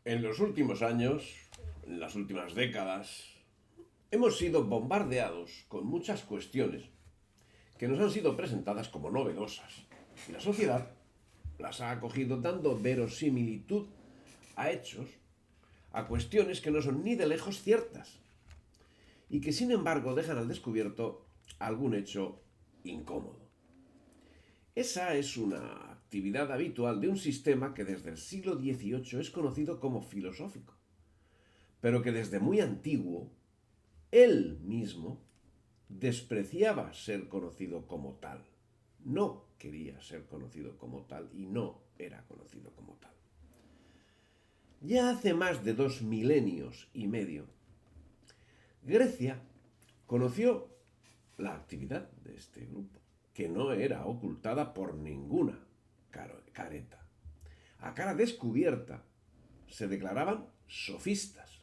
En los últimos años, en las últimas décadas, hemos sido bombardeados con muchas cuestiones que nos han sido presentadas como novedosas. Y la sociedad las ha acogido dando verosimilitud a hechos, a cuestiones que no son ni de lejos ciertas y que sin embargo dejan al descubierto algún hecho incómodo. Esa es una actividad habitual de un sistema que desde el siglo XVIII es conocido como filosófico, pero que desde muy antiguo él mismo despreciaba ser conocido como tal. No quería ser conocido como tal y no era conocido como tal. Ya hace más de 2 milenios y medio, Grecia conoció la actividad de este grupo, que no era ocultada por ninguna careta. A cara descubierta se declaraban sofistas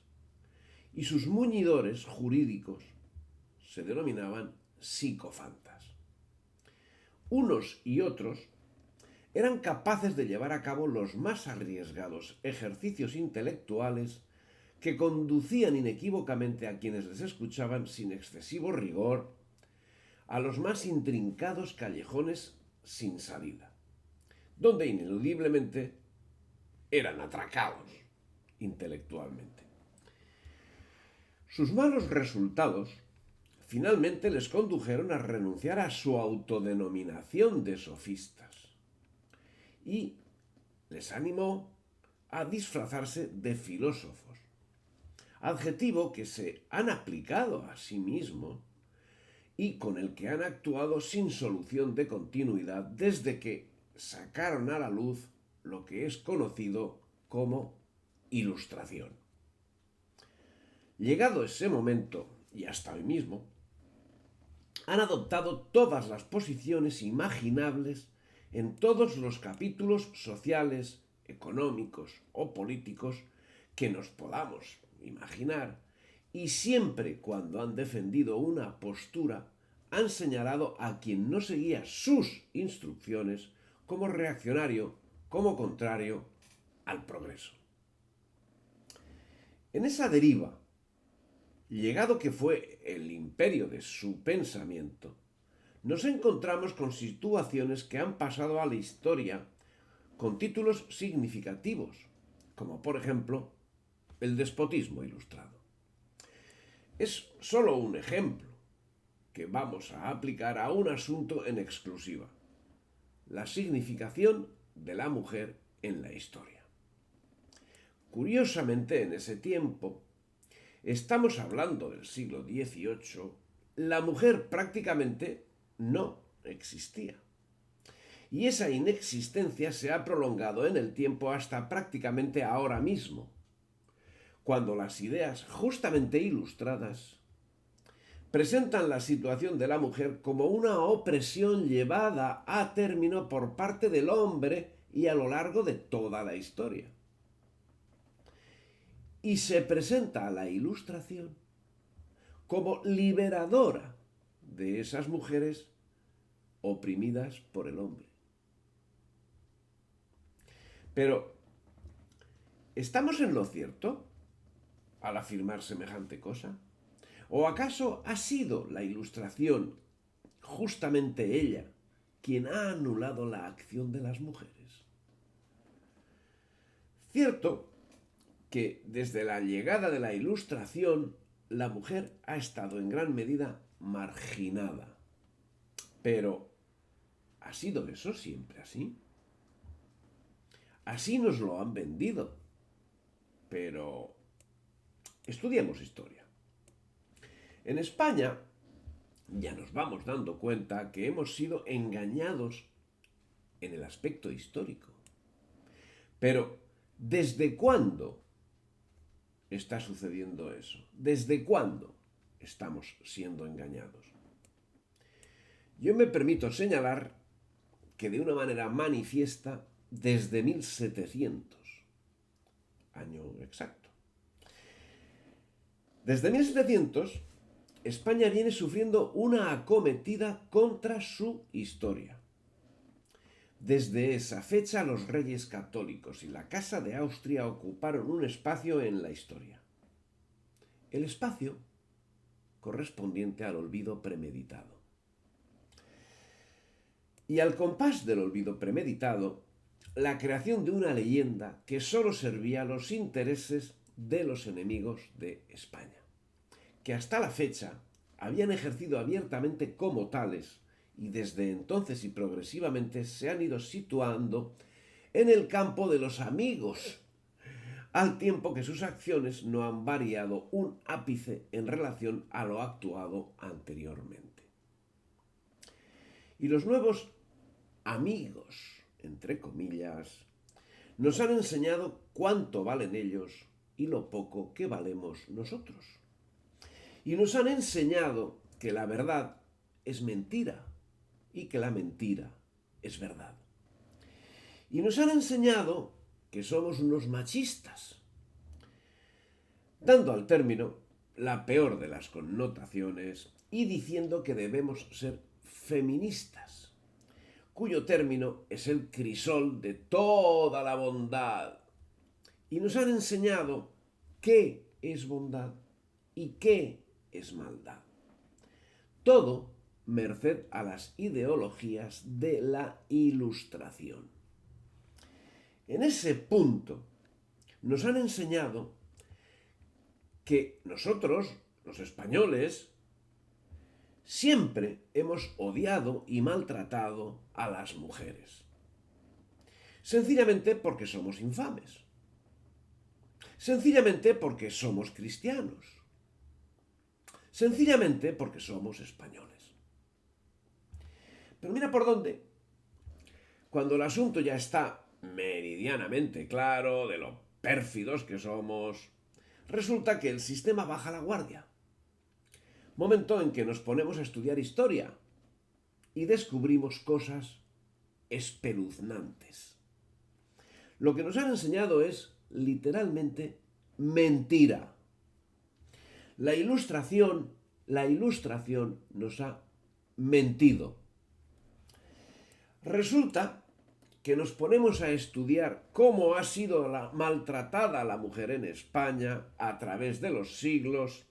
y sus muñidores jurídicos se denominaban psicofantas. Unos y otros eran capaces de llevar a cabo los más arriesgados ejercicios intelectuales que conducían inequívocamente a quienes les escuchaban sin excesivo rigor a los más intrincados callejones sin salida, donde ineludiblemente eran atracados intelectualmente. Sus malos resultados finalmente les condujeron a renunciar a su autodenominación de sofistas y les animó a disfrazarse de filósofos, adjetivo que se han aplicado a sí mismos y con el que han actuado sin solución de continuidad desde que sacaron a la luz lo que es conocido como Ilustración. Llegado ese momento, y hasta hoy mismo, han adoptado todas las posiciones imaginables en todos los capítulos sociales, económicos o políticos que nos podamos imaginar, y siempre cuando han defendido una postura han señalado a quien no seguía sus instrucciones como reaccionario, como contrario al progreso. En esa deriva, llegado que fue el imperio de su pensamiento, nos encontramos con situaciones que han pasado a la historia con títulos significativos, como por ejemplo el despotismo ilustrado. Es solo un ejemplo que vamos a aplicar a un asunto en exclusiva: la significación de la mujer en la historia. Curiosamente, en ese tiempo, estamos hablando del siglo XVIII, la mujer prácticamente no existía. Y esa inexistencia se ha prolongado en el tiempo hasta prácticamente ahora mismo, cuando las ideas justamente ilustradas presentan la situación de la mujer como una opresión llevada a término por parte del hombre y a lo largo de toda la historia. Y se presenta a la Ilustración como liberadora de esas mujeres oprimidas por el hombre. Pero, ¿estamos en lo cierto al afirmar semejante cosa? ¿O acaso ha sido la Ilustración, justamente ella, quien ha anulado la acción de las mujeres? Cierto que desde la llegada de la Ilustración la mujer ha estado en gran medida marginada. Pero, ¿ha sido eso siempre así? Así nos lo han vendido. Pero estudiemos historia. En España ya nos vamos dando cuenta que hemos sido engañados en el aspecto histórico. Pero, ¿desde cuándo está sucediendo eso? ¿Desde cuándo estamos siendo engañados? Yo me permito señalar que de una manera manifiesta desde 1700, año exacto. Desde 1700, España viene sufriendo una acometida contra su historia. Desde esa fecha los reyes católicos y la Casa de Austria ocuparon un espacio en la historia. El espacio correspondiente al olvido premeditado. Y al compás del olvido premeditado, la creación de una leyenda que solo servía a los intereses de los enemigos de España, que hasta la fecha habían ejercido abiertamente como tales y desde entonces y progresivamente se han ido situando en el campo de los amigos, al tiempo que sus acciones no han variado un ápice en relación a lo actuado anteriormente. Y los nuevos amigos, entre comillas, nos han enseñado cuánto valen ellos y lo poco que valemos nosotros. Y nos han enseñado que la verdad es mentira y que la mentira es verdad. Y nos han enseñado que somos unos machistas, dando al término la peor de las connotaciones y diciendo que debemos ser feministas, cuyo término es el crisol de toda la bondad. Y nos han enseñado qué es bondad y qué es maldad. Todo merced a las ideologías de la Ilustración. En ese punto nos han enseñado que nosotros, los españoles, siempre hemos odiado y maltratado a las mujeres. Sencillamente porque somos infames. Sencillamente porque somos cristianos. Sencillamente porque somos españoles. Pero mira por dónde. Cuando el asunto ya está meridianamente claro de lo pérfidos que somos, resulta que el sistema baja la guardia. Momento en que nos ponemos a estudiar historia y descubrimos cosas espeluznantes. Lo que nos han enseñado es literalmente mentira. La ilustración nos ha mentido. Resulta que nos ponemos a estudiar cómo ha sido maltratada la mujer en España a través de los siglos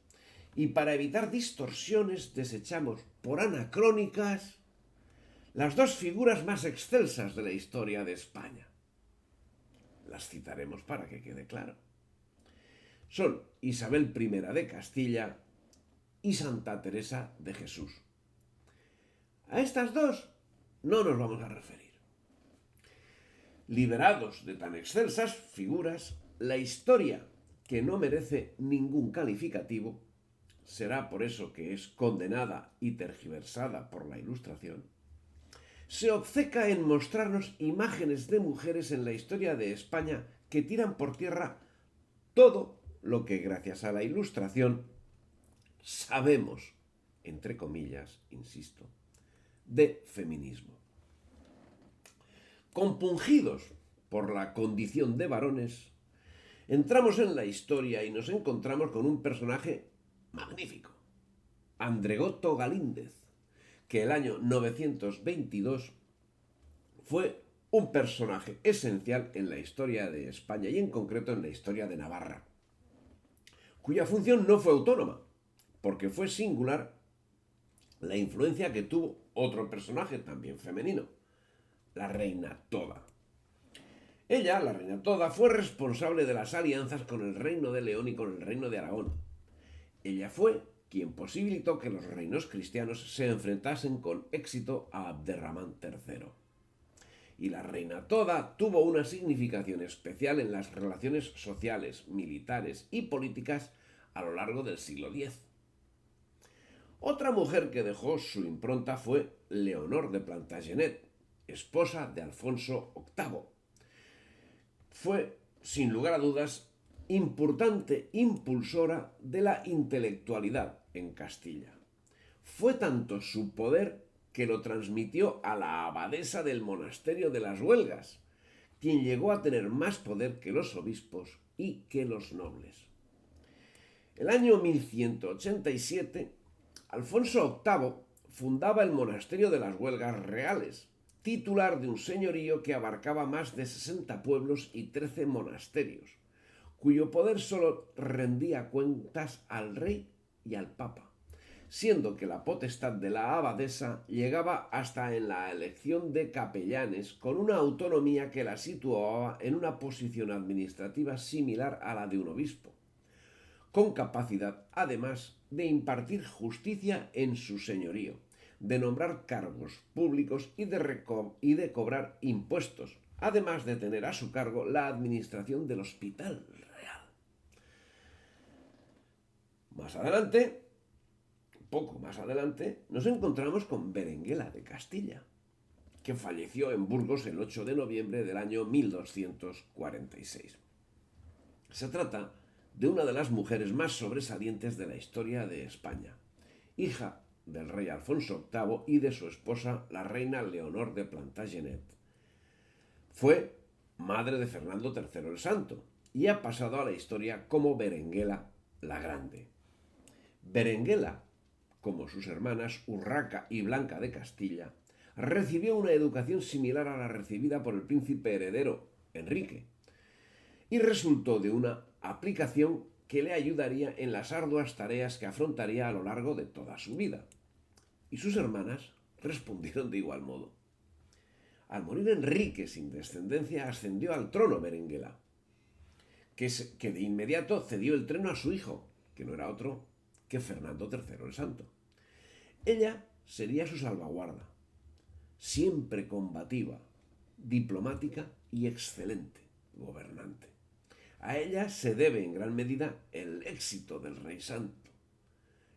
y para evitar distorsiones desechamos por anacrónicas las dos figuras más excelsas de la historia de España. Las citaremos para que quede claro. Son Isabel I de Castilla y Santa Teresa de Jesús. A estas dos no nos vamos a referir. Liberados de tan excelsas figuras, la historia, que no merece ningún calificativo, será por eso que es condenada y tergiversada por la Ilustración, se obceca en mostrarnos imágenes de mujeres en la historia de España que tiran por tierra todo lo que gracias a la Ilustración sabemos, entre comillas, insisto, de feminismo. Compungidos por la condición de varones, entramos en la historia y nos encontramos con un personaje magnífico, Andregoto Galíndez, que el año 922 fue un personaje esencial en la historia de España y en concreto en la historia de Navarra, cuya función no fue autónoma, porque fue singular la influencia que tuvo otro personaje también femenino, la reina Toda. Ella, la reina Toda, fue responsable de las alianzas con el reino de León y con el reino de Aragón. Ella fue quien posibilitó que los reinos cristianos se enfrentasen con éxito a Abderramán III. Y la reina Toda tuvo una significación especial en las relaciones sociales, militares y políticas a lo largo del siglo X. Otra mujer que dejó su impronta fue Leonor de Plantagenet, esposa de Alfonso VIII. Fue, sin lugar a dudas, importante impulsora de la intelectualidad en Castilla. Fue tanto su poder que lo transmitió a la abadesa del monasterio de las Huelgas, quien llegó a tener más poder que los obispos y que los nobles. El año 1187, Alfonso VIII fundaba el monasterio de las Huelgas Reales, titular de un señorío que abarcaba más de 60 pueblos y 13 monasterios, cuyo poder solo rendía cuentas al rey y al papa, siendo que la potestad de la abadesa llegaba hasta en la elección de capellanes, con una autonomía que la situaba en una posición administrativa similar a la de un obispo, con capacidad, además, de impartir justicia en su señorío, de nombrar cargos públicos y de cobrar impuestos, además de tener a su cargo la administración del hospital real. Más adelante, poco más adelante, nos encontramos con Berenguela de Castilla, que falleció en Burgos el 8 de noviembre del año 1246. Se trata de una de las mujeres más sobresalientes de la historia de España, hija del rey Alfonso VIII y de su esposa, la reina Leonor de Plantagenet. Fue madre de Fernando III el Santo y ha pasado a la historia como Berenguela la Grande. Berenguela, como sus hermanas Urraca y Blanca de Castilla, recibió una educación similar a la recibida por el príncipe heredero, Enrique, y resultó de una aplicación que le ayudaría en las arduas tareas que afrontaría a lo largo de toda su vida. Y sus hermanas respondieron de igual modo. Al morir Enrique sin descendencia, ascendió al trono Berenguela, que de inmediato cedió el trono a su hijo, que no era otro que Fernando III el Santo. Ella sería su salvaguarda, siempre combativa, diplomática y excelente gobernante. A ella se debe en gran medida el éxito del Rey Santo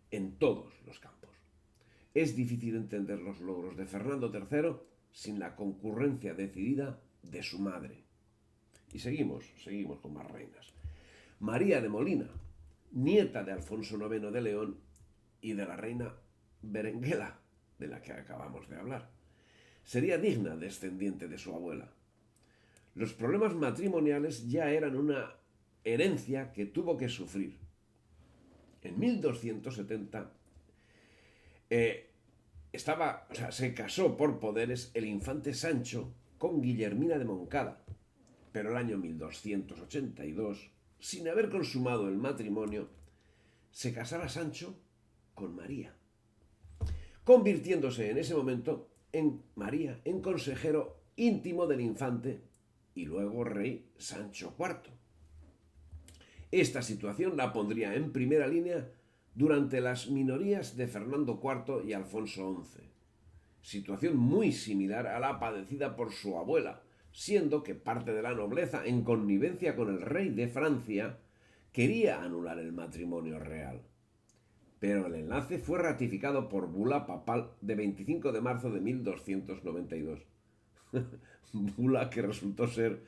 en todos los campos. Es difícil entender los logros de Fernando III sin la concurrencia decidida de su madre. Y seguimos con más reinas. María de Molina, nieta de Alfonso IX de León y de la reina Berenguela, de la que acabamos de hablar, sería digna descendiente de su abuela. Los problemas matrimoniales ya eran una herencia que tuvo que sufrir. En 1270 se casó por poderes el infante Sancho con Guillermina de Moncada, pero el año 1282, sin haber consumado el matrimonio, se casaba Sancho con María, convirtiéndose en ese momento en María en consejero íntimo del infante y luego rey Sancho IV. Esta situación la pondría en primera línea durante las minorías de Fernando IV y Alfonso XI, situación muy similar a la padecida por su abuela, siendo que parte de la nobleza, en connivencia con el rey de Francia, quería anular el matrimonio real. Pero el enlace fue ratificado por bula papal de 25 de marzo de 1292. Bula que resultó ser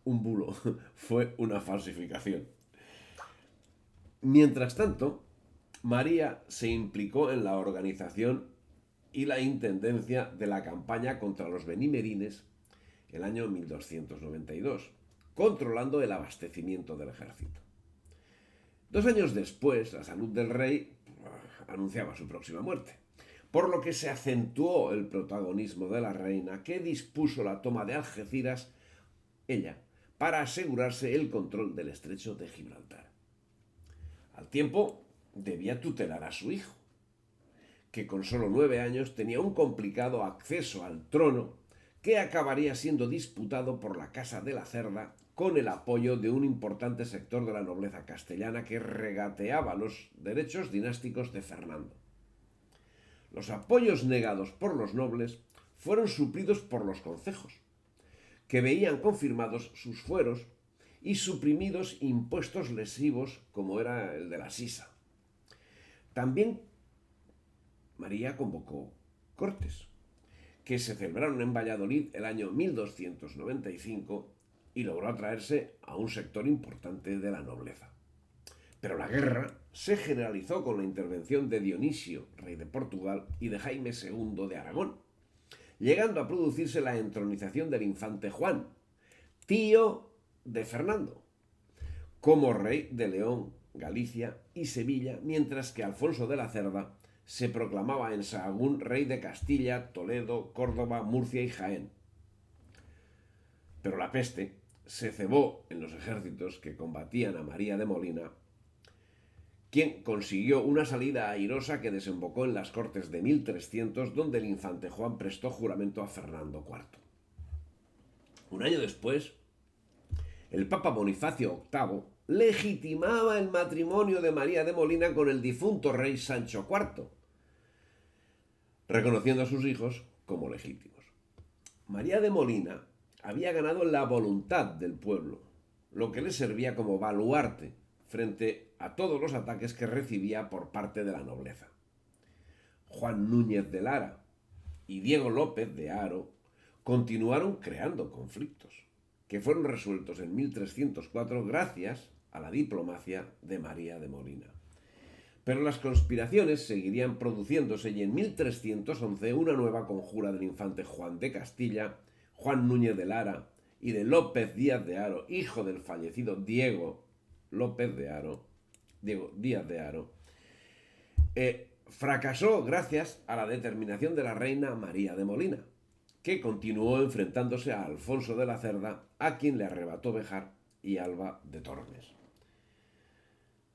un bulo, fue una falsificación. Mientras tanto, María se implicó en la organización y la intendencia de la campaña contra los benimerines el año 1292, controlando el abastecimiento del ejército. 2 años después, la salud del rey anunciaba su próxima muerte, por lo que se acentuó el protagonismo de la reina, que dispuso la toma de Algeciras, ella, para asegurarse el control del estrecho de Gibraltar. Al tiempo, debía tutelar a su hijo, que con solo 9 años tenía un complicado acceso al trono que acabaría siendo disputado por la Casa de la Cerda con el apoyo de un importante sector de la nobleza castellana que regateaba los derechos dinásticos de Fernando. Los apoyos negados por los nobles fueron suplidos por los concejos, que veían confirmados sus fueros y suprimidos impuestos lesivos como era el de la sisa. También María convocó cortes, que se celebraron en Valladolid el año 1295 y logró atraerse a un sector importante de la nobleza. Pero la guerra se generalizó con la intervención de Dionisio, rey de Portugal, y de Jaime II de Aragón, llegando a producirse la entronización del infante Juan, tío de Fernando, como rey de León, Galicia y Sevilla, mientras que Alfonso de la Cerda se proclamaba en Sahagún rey de Castilla, Toledo, Córdoba, Murcia y Jaén. Pero la peste se cebó en los ejércitos que combatían a María de Molina, quien consiguió una salida airosa que desembocó en las Cortes de 1300, donde el infante Juan prestó juramento a Fernando IV. Un año después, el Papa Bonifacio VIII legitimaba el matrimonio de María de Molina con el difunto rey Sancho IV, reconociendo a sus hijos como legítimos. María de Molina había ganado la voluntad del pueblo, lo que le servía como baluarte frente a todos los ataques que recibía por parte de la nobleza. Juan Núñez de Lara y Diego López de Haro continuaron creando conflictos, que fueron resueltos en 1304 gracias a la diplomacia de María de Molina. Pero las conspiraciones seguirían produciéndose y en 1311 una nueva conjura del infante Juan de Castilla, Juan Núñez de Lara y de López Díaz de Haro, hijo del fallecido Diego Díaz de Haro, fracasó gracias a la determinación de la reina María de Molina, que continuó enfrentándose a Alfonso de la Cerda, a quien le arrebató Béjar y Alba de Tormes.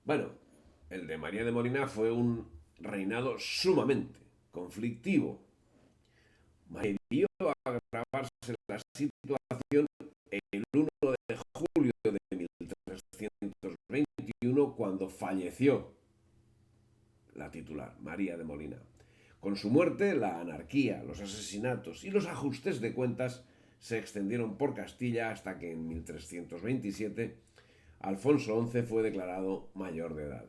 Bueno, el de María de Molina fue un reinado sumamente conflictivo. Debió agravarse la situación el 1 de julio de 1321, cuando falleció la titular, María de Molina. Con su muerte, la anarquía, los asesinatos y los ajustes de cuentas se extendieron por Castilla hasta que en 1327 Alfonso XI fue declarado mayor de edad.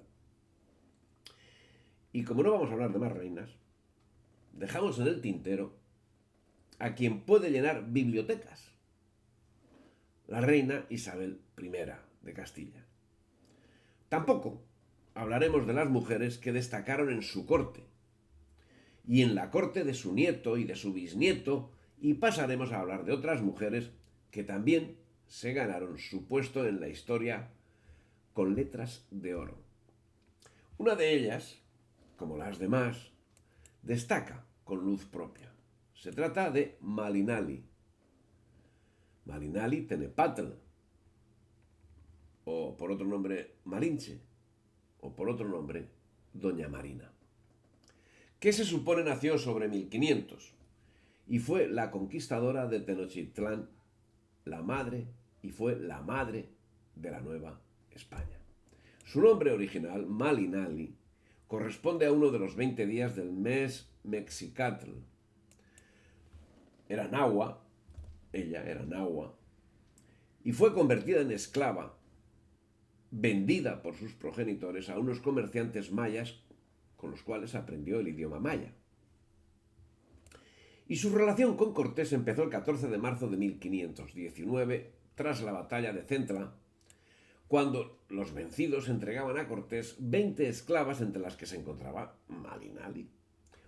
Y como no vamos a hablar de más reinas, dejamos en el tintero a quien puede llenar bibliotecas, la reina Isabel I de Castilla. Tampoco hablaremos de las mujeres que destacaron en su corte y en la corte de su nieto y de su bisnieto, y pasaremos a hablar de otras mujeres que también se ganaron su puesto en la historia con letras de oro. Una de ellas, como las demás, destaca con luz propia. Se trata de Malinali Tenepatl, o por otro nombre Malinche, o por otro nombre Doña Marina, que se supone nació sobre 1500 y fue la conquistadora de Tenochtitlán, fue la madre de la Nueva España. Su nombre original, Malinali, corresponde a uno de los 20 días del mes Mexicatl. Ella era nahua, y fue convertida en esclava, vendida por sus progenitores a unos comerciantes mayas con los cuales aprendió el idioma maya. Y su relación con Cortés empezó el 14 de marzo de 1519, tras la batalla de Centla, cuando los vencidos entregaban a Cortés 20 esclavas, entre las que se encontraba Malinali,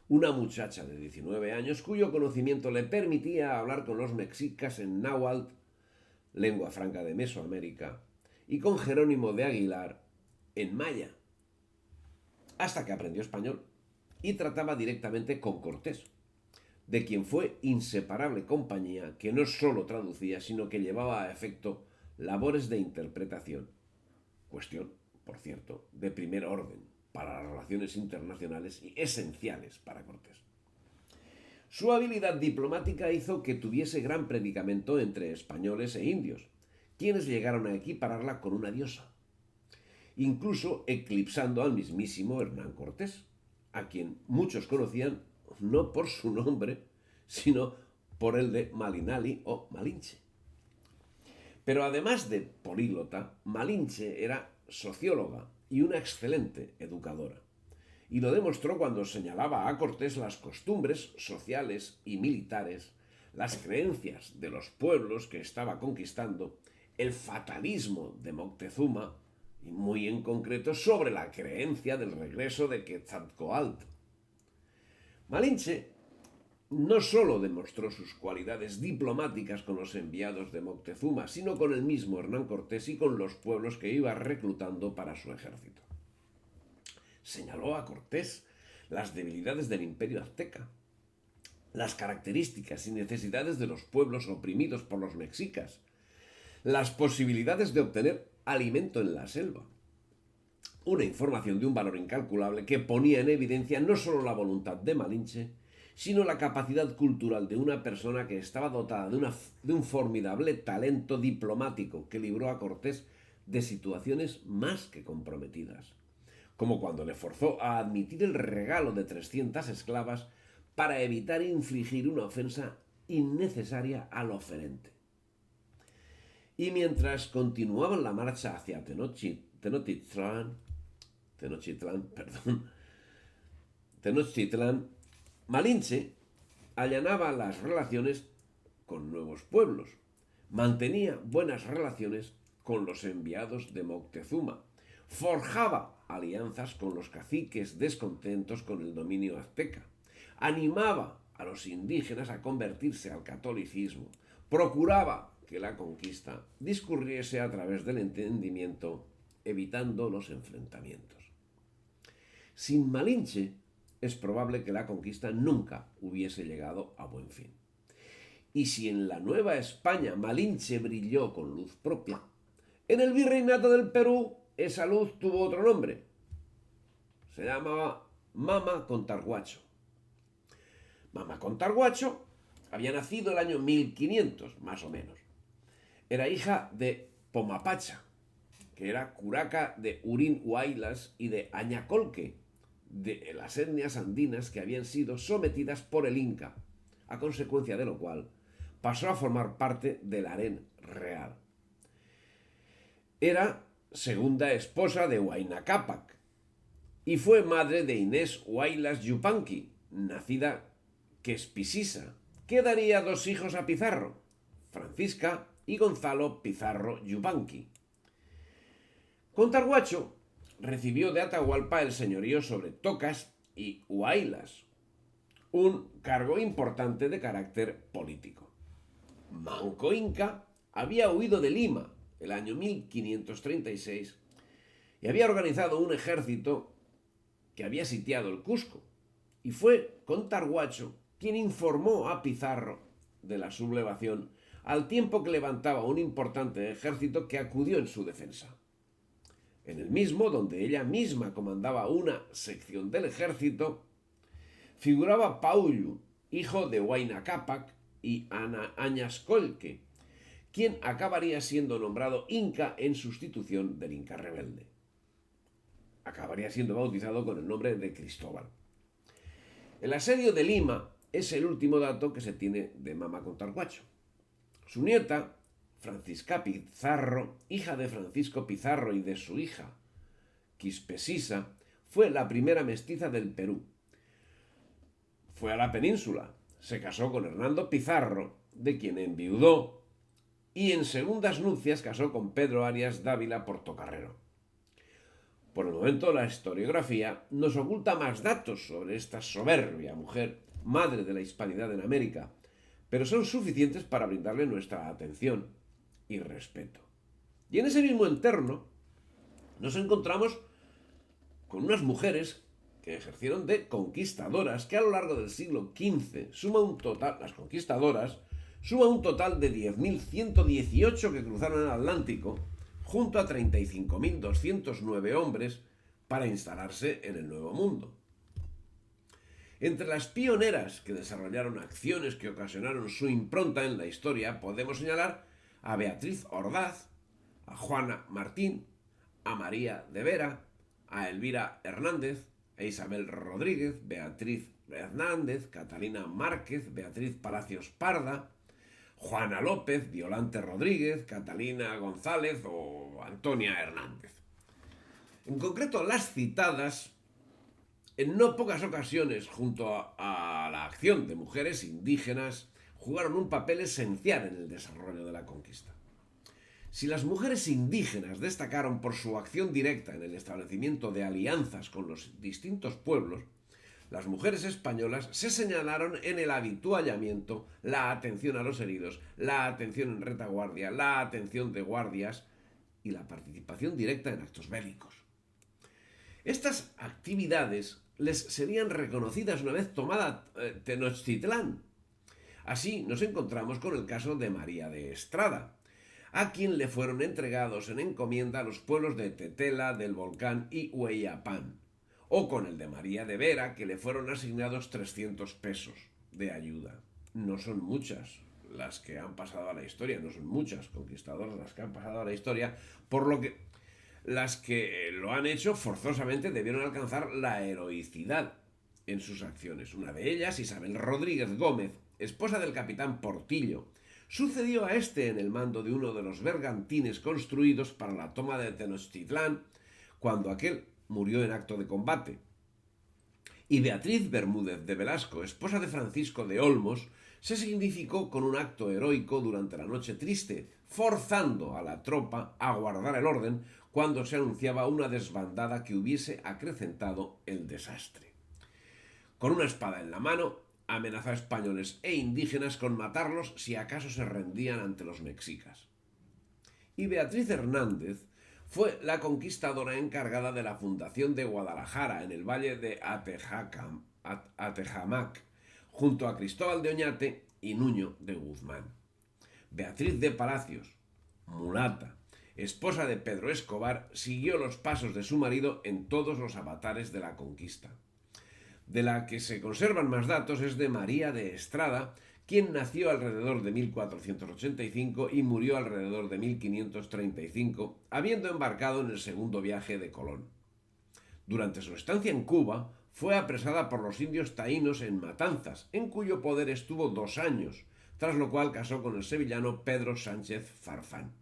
una muchacha de 19 años cuyo conocimiento le permitía hablar con los mexicas en náhuatl, lengua franca de Mesoamérica, y con Jerónimo de Aguilar en maya, hasta que aprendió español y trataba directamente con Cortés, de quien fue inseparable compañía, que no solo traducía, sino que llevaba a efecto labores de interpretación, cuestión, por cierto, de primer orden para las relaciones internacionales y esenciales para Cortés. Su habilidad diplomática hizo que tuviese gran predicamento entre españoles e indios, quienes llegaron a equipararla con una diosa, incluso eclipsando al mismísimo Hernán Cortés, a quien muchos conocían no por su nombre, sino por el de Malinali o Malinche. Pero además de políglota, Malinche era socióloga y una excelente educadora, y lo demostró cuando señalaba a Cortés las costumbres sociales y militares, las creencias de los pueblos que estaba conquistando, el fatalismo de Moctezuma, y muy en concreto sobre la creencia del regreso de Quetzalcóatl. Malinche no solo demostró sus cualidades diplomáticas con los enviados de Moctezuma, sino con el mismo Hernán Cortés y con los pueblos que iba reclutando para su ejército. Señaló a Cortés las debilidades del imperio azteca, las características y necesidades de los pueblos oprimidos por los mexicas, las posibilidades de obtener alimento en la selva. Una información de un valor incalculable que ponía en evidencia no solo la voluntad de Malinche, sino la capacidad cultural de una persona que estaba dotada de un formidable talento diplomático que libró a Cortés de situaciones más que comprometidas, como cuando le forzó a admitir el regalo de 300 esclavas para evitar infligir una ofensa innecesaria al oferente. Y mientras continuaban la marcha hacia Tenochtitlán, Malinche allanaba las relaciones con nuevos pueblos, mantenía buenas relaciones con los enviados de Moctezuma, forjaba alianzas con los caciques descontentos con el dominio azteca, animaba a los indígenas a convertirse al catolicismo, procuraba que la conquista discurriese a través del entendimiento, evitando los enfrentamientos. Sin Malinche, es probable que la conquista nunca hubiese llegado a buen fin. Y si en la Nueva España Malinche brilló con luz propia, en el virreinato del Perú esa luz tuvo otro nombre. Se llamaba Mama Contarguacho. Mama Contarguacho había nacido el año 1500, más o menos. Era hija de Pomapacha, que era curaca de Urín Huaylas y de Añacolque, de las etnias andinas que habían sido sometidas por el Inca, a consecuencia de lo cual pasó a formar parte del harén real. Era segunda esposa de Huayna Cápac y fue madre de Inés Huaylas Yupanqui, nacida Quespisisa, que daría 2 hijos a Pizarro, Francisca y Gonzalo Pizarro Yupanqui. Contarguacho recibió de Atahualpa el señorío sobre Tocas y Huaylas, un cargo importante de carácter político. Manco Inca había huido de Lima el año 1536 y había organizado un ejército que había sitiado el Cusco, y fue Contarguacho quien informó a Pizarro de la sublevación al tiempo que levantaba un importante ejército que acudió en su defensa. En el mismo, donde ella misma comandaba una sección del ejército, figuraba Paullu, hijo de Huayna Cápac y Añascolque, quien acabaría siendo nombrado Inca en sustitución del Inca rebelde. Acabaría siendo bautizado con el nombre de Cristóbal. El asedio de Lima es el último dato que se tiene de Mama Contarguacho. Su nieta, Francisca Pizarro, hija de Francisco Pizarro y de su hija, Quispesisa, fue la primera mestiza del Perú. Fue a la península, se casó con Hernando Pizarro, de quien enviudó, y en segundas nupcias casó con Pedro Arias Dávila Portocarrero. Por el momento, la historiografía nos oculta más datos sobre esta soberbia mujer, madre de la hispanidad en América, pero son suficientes para brindarle nuestra atención y respeto. Y en ese mismo entorno nos encontramos con unas mujeres que ejercieron de conquistadoras, que a lo largo del siglo XV las conquistadoras suman un total de 10.118 que cruzaron el Atlántico, junto a 35.209 hombres para instalarse en el Nuevo Mundo. Entre las pioneras que desarrollaron acciones que ocasionaron su impronta en la historia podemos señalar a Beatriz Ordaz, a Juana Martín, a María de Vera, a Elvira Hernández, a Isabel Rodríguez, Beatriz Hernández, Catalina Márquez, Beatriz Palacios Parda, Juana López, Violante Rodríguez, Catalina González o Antonia Hernández. En concreto, las citadas en no pocas ocasiones, junto a la acción de mujeres indígenas, jugaron un papel esencial en el desarrollo de la conquista. Si las mujeres indígenas destacaron por su acción directa en el establecimiento de alianzas con los distintos pueblos, las mujeres españolas se señalaron en el habituallamiento, la atención a los heridos, la atención en retaguardia, la atención de guardias y la participación directa en actos bélicos. Estas actividades les serían reconocidas una vez tomada Tenochtitlán. Así nos encontramos con el caso de María de Estrada, a quien le fueron entregados en encomienda los pueblos de Tetela, del Volcán y Hueyapán, o con el de María de Vera, que le fueron asignados 300 pesos de ayuda. No son muchas las que han pasado a la historia, no son muchas conquistadoras las que han pasado a la historia, por lo que las que lo han hecho forzosamente debieron alcanzar la heroicidad en sus acciones. Una de ellas, Isabel Rodríguez Gómez, esposa del capitán Portillo, sucedió a este en el mando de uno de los bergantines construidos para la toma de Tenochtitlán, cuando aquel murió en acto de combate. Y Beatriz Bermúdez de Velasco, esposa de Francisco de Olmos, se significó con un acto heroico durante la noche triste, forzando a la tropa a guardar el orden cuando se anunciaba una desbandada que hubiese acrecentado el desastre. Con una espada en la mano, amenazó a españoles e indígenas con matarlos si acaso se rendían ante los mexicas. Y Beatriz Hernández fue la conquistadora encargada de la fundación de Guadalajara en el valle de Atejamac, junto a Cristóbal de Oñate y Nuño de Guzmán. Beatriz de Palacios, mulata, esposa de Pedro Escobar, siguió los pasos de su marido en todos los avatares de la conquista. De la que se conservan más datos es de María de Estrada, quien nació alrededor de 1485 y murió alrededor de 1535, habiendo embarcado en el segundo viaje de Colón. Durante su estancia en Cuba, fue apresada por los indios taínos en Matanzas, en cuyo poder estuvo 2 años, tras lo cual casó con el sevillano Pedro Sánchez Farfán.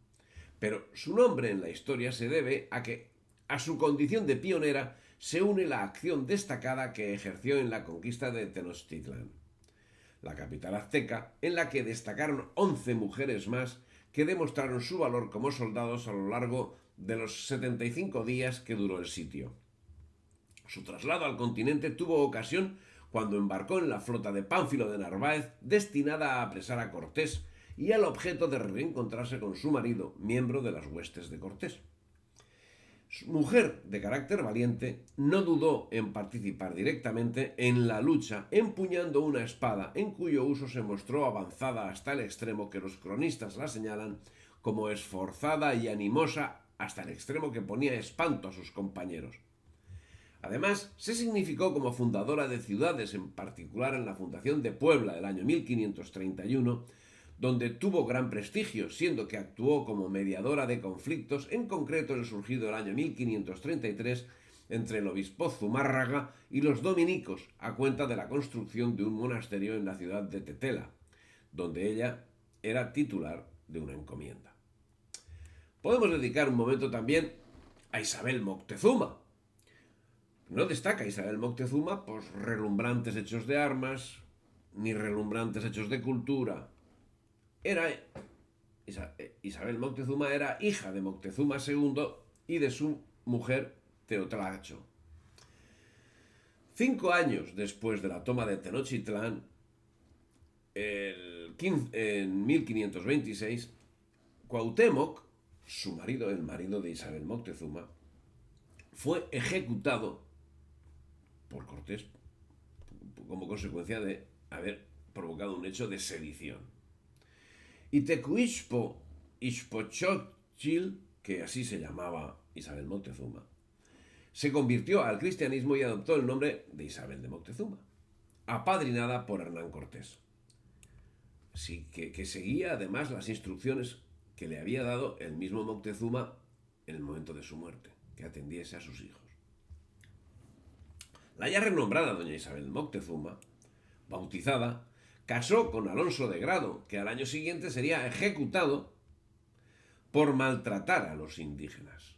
Pero su nombre en la historia se debe a que, a su condición de pionera, se une la acción destacada que ejerció en la conquista de Tenochtitlán, la capital azteca, en la que destacaron 11 mujeres más que demostraron su valor como soldados a lo largo de los 75 días que duró el sitio. Su traslado al continente tuvo ocasión cuando embarcó en la flota de Pánfilo de Narváez, destinada a apresar a Cortés, y al objeto de reencontrarse con su marido, miembro de las huestes de Cortés. Su mujer, de carácter valiente, no dudó en participar directamente en la lucha, empuñando una espada en cuyo uso se mostró avanzada hasta el extremo que los cronistas la señalan como esforzada y animosa, hasta el extremo que ponía espanto a sus compañeros. Además, se significó como fundadora de ciudades, en particular en la fundación de Puebla del año 1531, donde tuvo gran prestigio, siendo que actuó como mediadora de conflictos, en concreto el surgido del año 1533 entre el obispo Zumárraga y los dominicos, a cuenta de la construcción de un monasterio en la ciudad de Tetela, donde ella era titular de una encomienda. Podemos dedicar un momento también a Isabel Moctezuma. No destaca Isabel Moctezuma por relumbrantes hechos de armas, ni relumbrantes hechos de cultura. Isabel Moctezuma era hija de Moctezuma II y de su mujer Teotlacho. 5 años después de la toma de Tenochtitlán, en 1526, Cuauhtémoc, su marido, el marido de Isabel Moctezuma, fue ejecutado por Cortés como consecuencia de haber provocado un hecho de sedición. Y Tecuichpo Ixpochóchil, que así se llamaba Isabel Moctezuma, se convirtió al cristianismo y adoptó el nombre de Isabel de Moctezuma, apadrinada por Hernán Cortés. Sí, que seguía además las instrucciones que le había dado el mismo Moctezuma en el momento de su muerte, que atendiese a sus hijos. La ya renombrada doña Isabel Moctezuma, bautizada, casó con Alonso de Grado, que al año siguiente sería ejecutado por maltratar a los indígenas.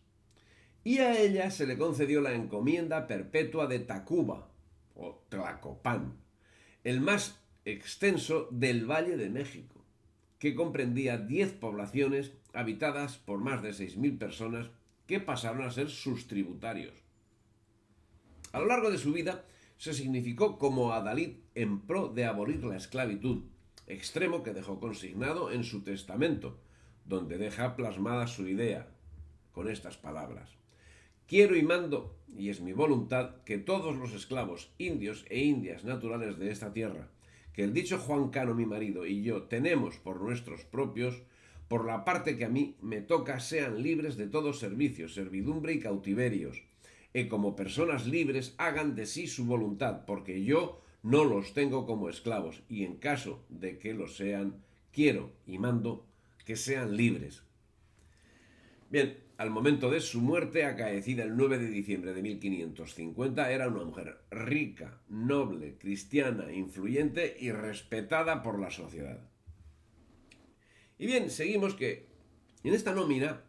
Y a ella se le concedió la encomienda perpetua de Tacuba, o Tlacopan, el más extenso del Valle de México, que comprendía 10 poblaciones habitadas por más de 6.000 personas que pasaron a ser sus tributarios. A lo largo de su vida se significó como adalid en pro de abolir la esclavitud, extremo que dejó consignado en su testamento, donde deja plasmada su idea, con estas palabras: Quiero y mando, y es mi voluntad, que todos los esclavos indios e indias naturales de esta tierra, que el dicho Juan Cano, mi marido, y yo tenemos por nuestros propios, por la parte que a mí me toca, sean libres de todo servicio, servidumbre y cautiverios, y como personas libres hagan de sí su voluntad, porque yo no los tengo como esclavos, y en caso de que lo sean, quiero y mando que sean libres. Bien, al momento de su muerte, acaecida el 9 de diciembre de 1550, era una mujer rica, noble, cristiana, influyente y respetada por la sociedad. Y bien, seguimos que en esta nómina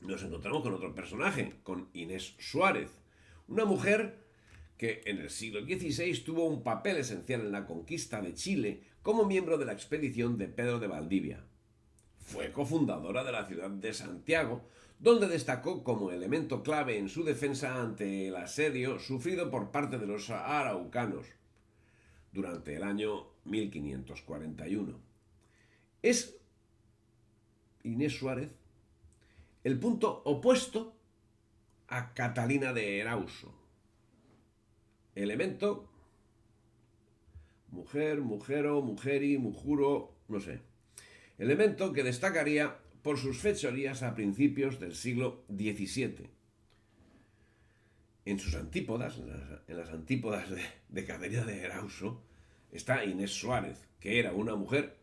nos encontramos con otro personaje, con Inés Suárez, una mujer que en el siglo XVI tuvo un papel esencial en la conquista de Chile como miembro de la expedición de Pedro de Valdivia. Fue cofundadora de la ciudad de Santiago, donde destacó como elemento clave en su defensa ante el asedio sufrido por parte de los araucanos durante el año 1541. Es Inés Suárez el punto opuesto a Catalina de Erauso. Elemento mujer, mujero, mujeri, mujuro, no sé. Elemento que destacaría por sus fechorías a principios del siglo XVII. En sus antípodas, en las antípodas de Catalina de Erauso, está Inés Suárez, que era una mujer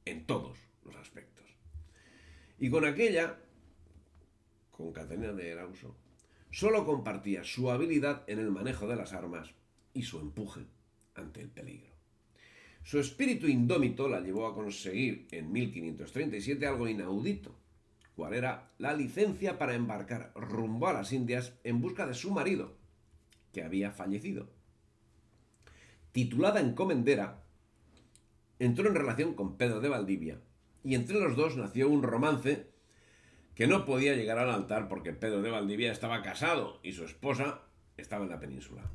en todos los aspectos. Y con aquella, con Catalina de Erauso, solo compartía su habilidad en el manejo de las armas y su empuje ante el peligro. Su espíritu indómito la llevó a conseguir en 1537 algo inaudito, cual era la licencia para embarcar rumbo a las Indias en busca de su marido, que había fallecido. Titulada encomendera, entró en relación con Pedro de Valdivia y entre los dos nació un romance que no podía llegar al altar porque Pedro de Valdivia estaba casado y su esposa estaba en la península.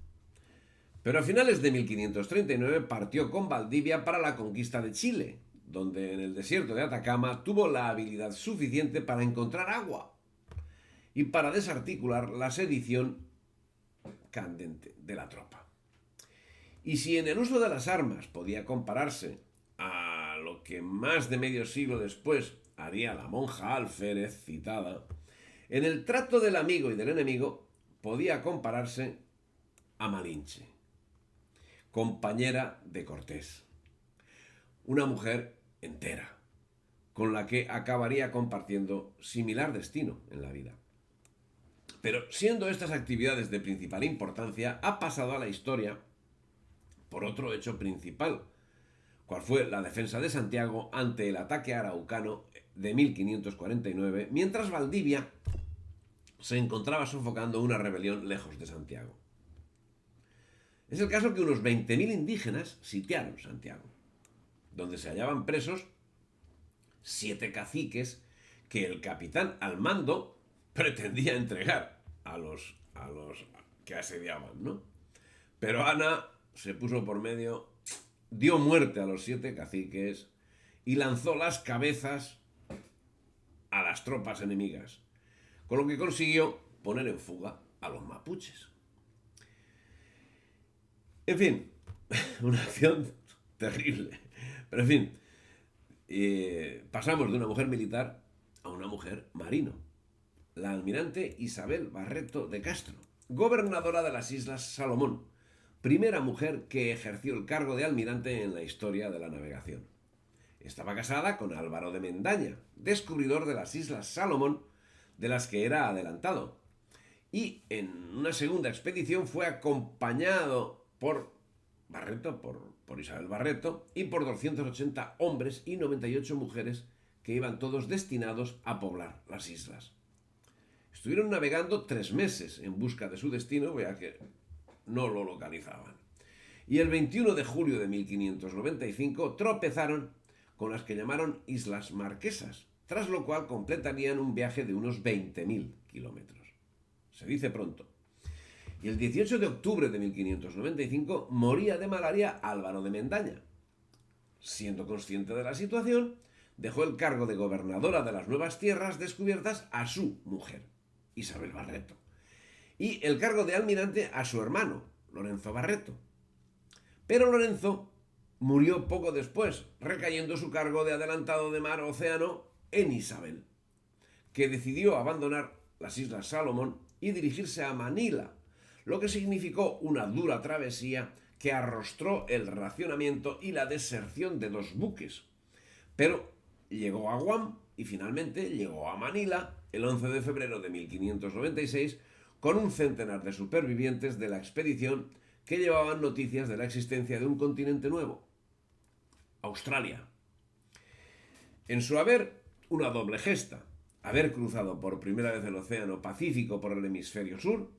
Pero a finales de 1539 partió con Valdivia para la conquista de Chile, donde en el desierto de Atacama tuvo la habilidad suficiente para encontrar agua y para desarticular la sedición candente de la tropa. Y si en el uso de las armas podía compararse a lo que más de medio siglo después haría la monja alférez citada, en el trato del amigo y del enemigo podía compararse a Malinche, compañera de Cortés, una mujer entera, con la que acabaría compartiendo similar destino en la vida. Pero siendo estas actividades de principal importancia, ha pasado a la historia por otro hecho principal, cual fue la defensa de Santiago ante el ataque araucano de 1549, mientras Valdivia se encontraba sofocando una rebelión lejos de Santiago. Es el caso que unos 20.000 indígenas sitiaron Santiago, donde se hallaban presos 7 caciques que el capitán al mando pretendía entregar a los que asediaban, ¿no? Pero Ana se puso por medio, dio muerte a los 7 caciques y lanzó las cabezas a las tropas enemigas, con lo que consiguió poner en fuga a los mapuches. En fin, una acción terrible. Pero en fin, pasamos de una mujer militar a una mujer marino. La almirante Isabel Barreto de Castro, gobernadora de las Islas Salomón, primera mujer que ejerció el cargo de almirante en la historia de la navegación. Estaba casada con Álvaro de Mendaña, descubridor de las Islas Salomón, de las que era adelantado. Y en una segunda expedición fue acompañado por Barreto, por Isabel Barreto, y por 280 hombres y 98 mujeres que iban todos destinados a poblar las islas. Estuvieron navegando 3 meses en busca de su destino, ya que no lo localizaban. Y el 21 de julio de 1595 tropezaron con las que llamaron Islas Marquesas, tras lo cual completarían un viaje de unos 20.000 kilómetros. Se dice pronto. Y el 18 de octubre de 1595 moría de malaria Álvaro de Mendaña. Siendo consciente de la situación, dejó el cargo de gobernadora de las nuevas tierras descubiertas a su mujer, Isabel Barreto, y el cargo de almirante a su hermano, Lorenzo Barreto. Pero Lorenzo murió poco después, recayendo su cargo de adelantado de mar océano en Isabel, que decidió abandonar las Islas Salomón y dirigirse a Manila, lo que significó una dura travesía que arrostró el racionamiento y la deserción de 2 buques. Pero llegó a Guam y finalmente llegó a Manila el 11 de febrero de 1596 con un centenar de supervivientes de la expedición que llevaban noticias de la existencia de un continente nuevo, Australia. En su haber, una doble gesta: haber cruzado por primera vez el Océano Pacífico por el hemisferio sur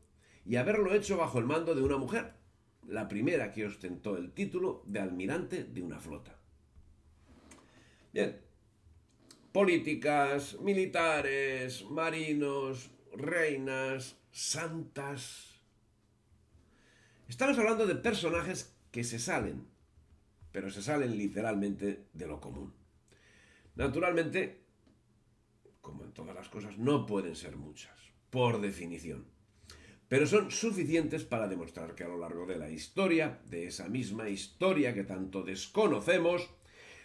y haberlo hecho bajo el mando de una mujer, la primera que ostentó el título de almirante de una flota. Bien, políticas, militares, marinos, reinas, santas. Estamos hablando de personajes que se salen, pero se salen literalmente de lo común. Naturalmente, como en todas las cosas, no pueden ser muchas, por definición, pero son suficientes para demostrar que a lo largo de la historia, de esa misma historia que tanto desconocemos,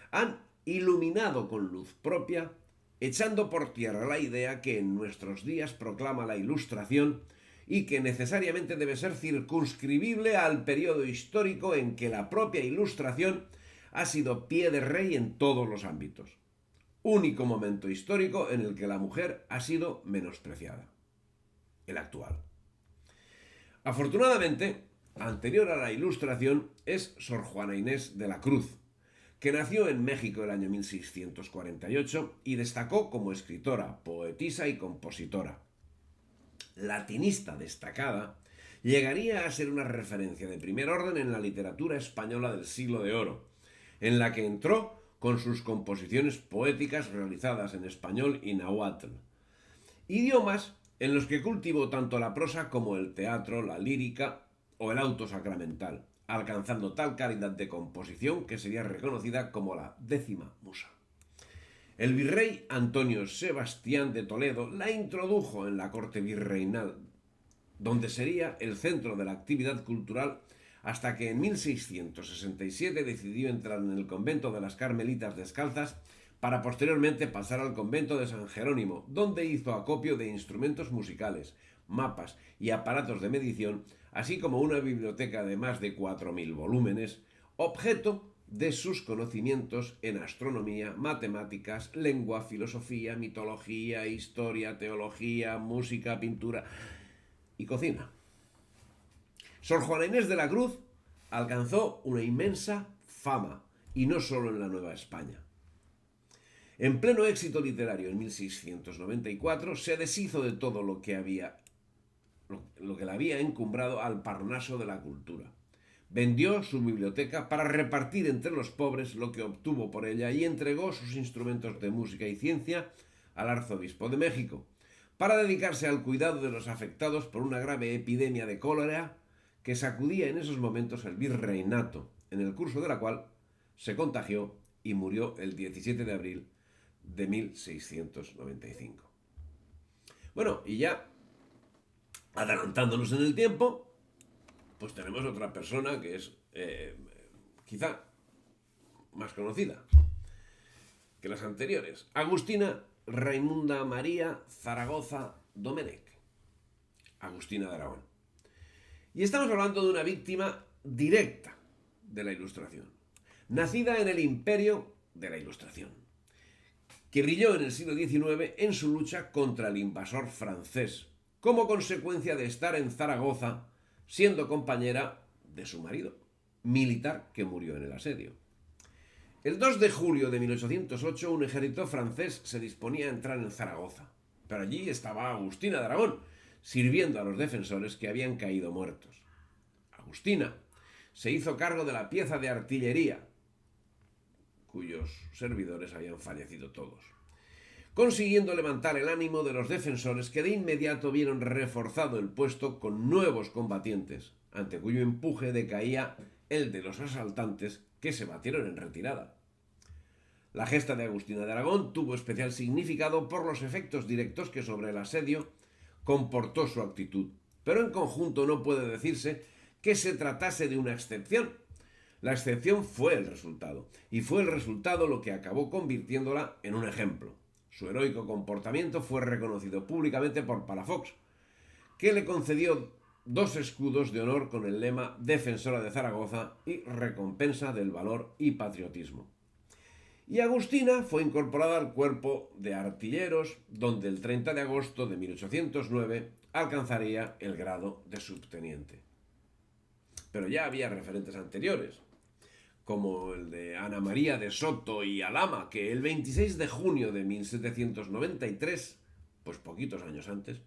han iluminado con luz propia, echando por tierra la idea que en nuestros días proclama la Ilustración y que necesariamente debe ser circunscribible al periodo histórico en que la propia Ilustración ha sido pie de rey en todos los ámbitos. Único momento histórico en el que la mujer ha sido menospreciada: el actual. Afortunadamente, anterior a la Ilustración es Sor Juana Inés de la Cruz, que nació en México el año 1648 y destacó como escritora, poetisa y compositora. Latinista destacada, llegaría a ser una referencia de primer orden en la literatura española del Siglo de Oro, en la que entró con sus composiciones poéticas realizadas en español y náhuatl, idiomas en los que cultivó tanto la prosa como el teatro, la lírica o el auto sacramental, alcanzando tal calidad de composición que sería reconocida como la 10ª musa. El virrey Antonio Sebastián de Toledo la introdujo en la corte virreinal, donde sería el centro de la actividad cultural hasta que en 1667 decidió entrar en el convento de las Carmelitas Descalzas para posteriormente pasar al convento de San Jerónimo, donde hizo acopio de instrumentos musicales, mapas y aparatos de medición, así como una biblioteca de más de 4.000 volúmenes, objeto de sus conocimientos en astronomía, matemáticas, lengua, filosofía, mitología, historia, teología, música, pintura y cocina. Sor Juana Inés de la Cruz alcanzó una inmensa fama, y no solo en la Nueva España. En pleno éxito literario en 1694 se deshizo de todo lo que la había encumbrado al Parnaso de la cultura. Vendió su biblioteca para repartir entre los pobres lo que obtuvo por ella y entregó sus instrumentos de música y ciencia al arzobispo de México, para dedicarse al cuidado de los afectados por una grave epidemia de cólera que sacudía en esos momentos el virreinato, en el curso de la cual se contagió y murió el 17 de abril de 1695. Bueno, y ya adelantándonos en el tiempo, pues tenemos otra persona que es quizá más conocida que las anteriores: Agustina Raimunda María Zaragoza Domenech, Agustina de Aragón. Y estamos hablando de una víctima directa de la Ilustración, nacida en el imperio de la Ilustración, que brilló en el siglo XIX en su lucha contra el invasor francés, como consecuencia de estar en Zaragoza siendo compañera de su marido, militar que murió en el asedio. El 2 de julio de 1808 un ejército francés se disponía a entrar en Zaragoza, pero allí estaba Agustina de Aragón, sirviendo a los defensores que habían caído muertos. Agustina se hizo cargo de la pieza de artillería, cuyos servidores habían fallecido todos, consiguiendo levantar el ánimo de los defensores, que de inmediato vieron reforzado el puesto con nuevos combatientes, ante cuyo empuje decaía el de los asaltantes, que se batieron en retirada. La gesta de Agustina de Aragón tuvo especial significado por los efectos directos que sobre el asedio comportó su actitud, pero en conjunto no puede decirse que se tratase de una excepción. La excepción fue el resultado, y fue el resultado lo que acabó convirtiéndola en un ejemplo. Su heroico comportamiento fue reconocido públicamente por Palafox, que le concedió 2 escudos de honor con el lema Defensora de Zaragoza y Recompensa del Valor y Patriotismo. Y Agustina fue incorporada al cuerpo de artilleros, donde el 30 de agosto de 1809 alcanzaría el grado de subteniente. Pero ya había referentes anteriores, como el de Ana María de Soto y Alhama, que el 26 de junio de 1793, pues poquitos años antes,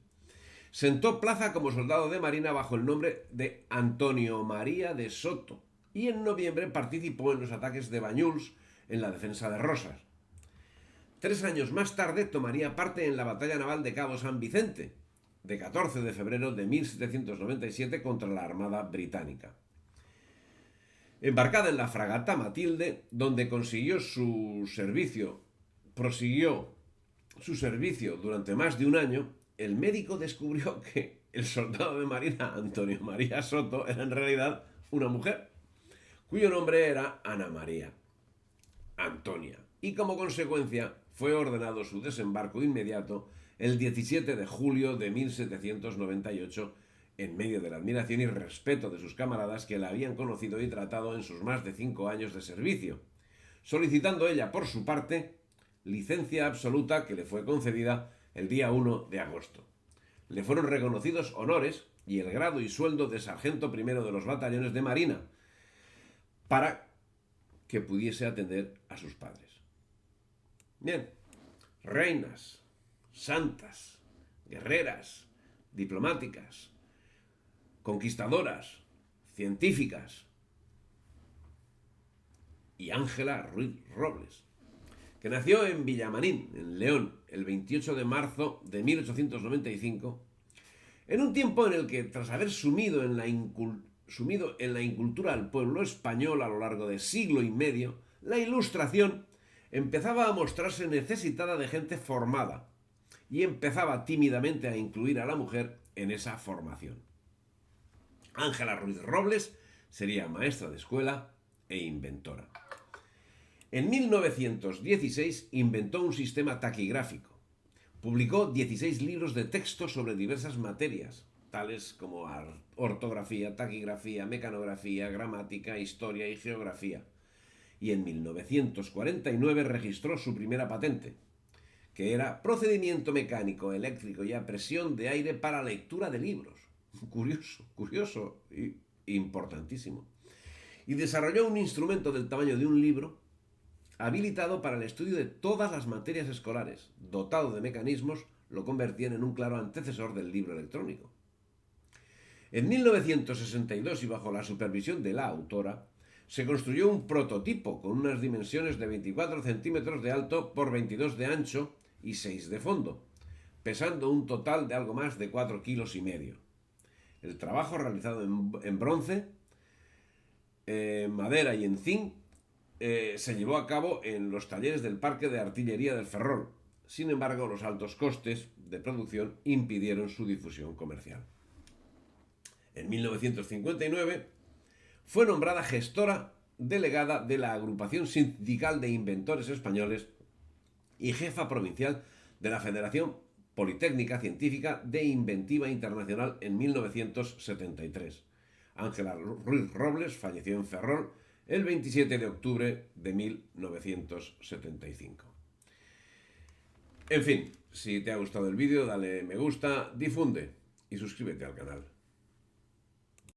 sentó plaza como soldado de marina bajo el nombre de Antonio María de Soto, y en noviembre participó en los ataques de Bañuls en la defensa de Rosas. 3 años más tarde tomaría parte en la batalla naval de Cabo San Vicente, de 14 de febrero de 1797 contra la Armada Británica. Embarcada en la fragata Matilde, donde prosiguió su servicio durante más de un año, el médico descubrió que el soldado de marina Antonio María Soto era en realidad una mujer, cuyo nombre era Ana María Antonia, y como consecuencia fue ordenado su desembarco inmediato el 17 de julio de 1798, en medio de la admiración y respeto de sus camaradas que la habían conocido y tratado en sus más de 5 años de servicio, solicitando ella, por su parte, licencia absoluta que le fue concedida el día 1 de agosto. Le fueron reconocidos honores y el grado y sueldo de sargento primero de los batallones de marina, para que pudiese atender a sus padres. Bien, reinas, santas, guerreras, diplomáticas, conquistadoras, científicas, y Ángela Ruiz Robles, que nació en Villamarín, en León, el 28 de marzo de 1895, en un tiempo en el que, tras haber sumido en la incultura al pueblo español a lo largo de siglo y medio, la Ilustración empezaba a mostrarse necesitada de gente formada y empezaba tímidamente a incluir a la mujer en esa formación. Ángela Ruiz Robles sería maestra de escuela e inventora. En 1916 inventó un sistema taquigráfico. Publicó 16 libros de texto sobre diversas materias, tales como ortografía, taquigrafía, mecanografía, gramática, historia y geografía. Y en 1949 registró su primera patente, que era procedimiento mecánico, eléctrico y a presión de aire para lectura de libros. Curioso y importantísimo. Y desarrolló un instrumento del tamaño de un libro, habilitado para el estudio de todas las materias escolares, dotado de mecanismos, lo convertían en un claro antecesor del libro electrónico. En 1962, y bajo la supervisión de la autora, se construyó un prototipo con unas dimensiones de 24 centímetros de alto por 22 de ancho y 6 de fondo, pesando un total de algo más de 4,5 kilos. El trabajo, realizado en bronce, madera y en zinc, se llevó a cabo en los talleres del Parque de Artillería del Ferrol. Sin embargo, los altos costes de producción impidieron su difusión comercial. En 1959 fue nombrada gestora delegada de la Agrupación Sindical de Inventores Españoles y jefa provincial de la Federación Politécnica Científica de Inventiva Internacional en 1973. Ángela Ruiz Robles falleció en Ferrol el 27 de octubre de 1975. En fin, si te ha gustado el vídeo, dale me gusta, difunde y suscríbete al canal.